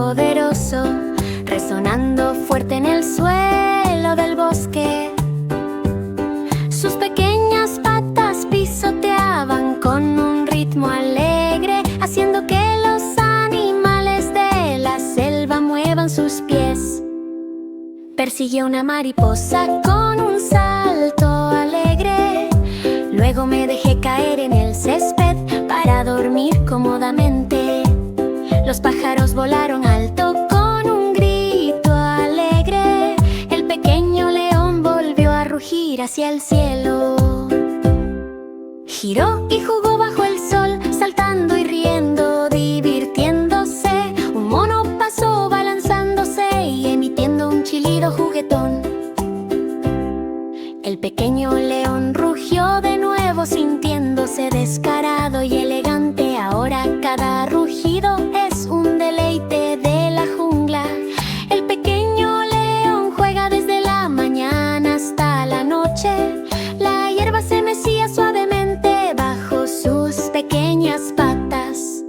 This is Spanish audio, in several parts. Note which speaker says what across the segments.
Speaker 1: poderoso, resonando fuerte en el suelo del bosque. Sus pequeñas patas pisoteaban con un ritmo alegre, haciendo que los animales de la selva muevan sus pies. Persiguió una mariposa con un salto alegre. Luego me dejé caer en el césped para dormir cómodamente. Los pájaros volaron alto con un grito alegre. El pequeño león volvió a rugir hacia el cielo. Giró y jugó bajo el sol, saltando y riendo, divirtiéndose. Un mono pasó balanzándose y emitiendo un chillido juguetón. El pequeño león rugió de nuevo, sintiéndose descarado y elegante. Ahora cada rugido es un deleite de la jungla. El pequeño león juega desde la mañana hasta la noche. La hierba se mecía suavemente bajo sus pequeñas patas.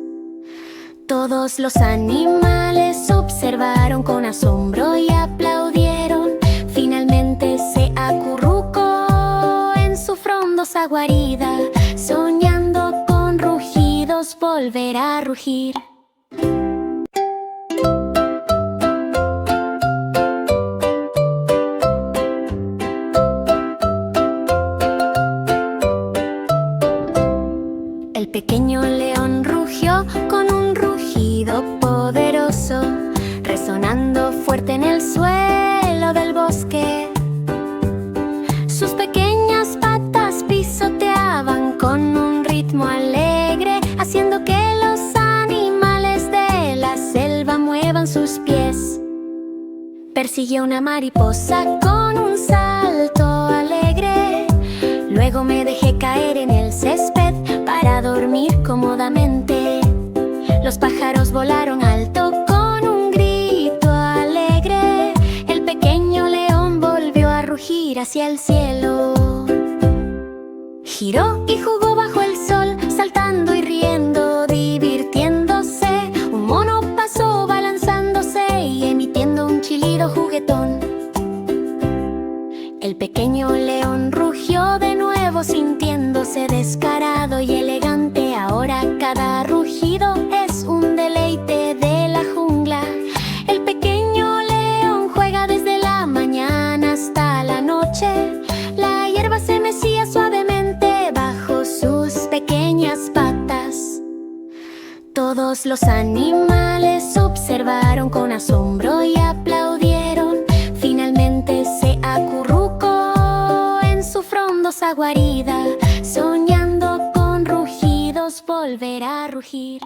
Speaker 1: Todos los animales observaron con asombro y aplaudieron. Finalmente se acurrucó en su frondosa guarida, soñando con rugidos volver a rugir. El pequeño león rugió con un rugido poderoso, resonando fuerte en el suelo del bosque. Sus pequeñas patas pisoteaban con un ritmo alegre, haciendo que los animales de la selva muevan sus pies. Persiguió una mariposa con un salto alegre. Luego me dejé caer en el césped para dormir cómodamente. Los pájaros volaron alto con un grito alegre. El pequeño león volvió a rugir hacia el cielo. Giró y jugó bajo el sol, saltando y riendo, divirtiéndose. Un mono pasó balanzándose y emitiendo un chillido juguetón. El pequeño león rugió de nuevo, sintiéndose descarado y elegante. Ahora cada rugido es un deleite de la jungla. El pequeño león juega desde la mañana hasta la noche. La hierba se mecía suavemente bajo sus pequeñas patas. Todos los animales observaron con asombro y aplaudieron. Finalmente se acurrucó en su frondosa guarida, soñando con rugidos volver a rugir.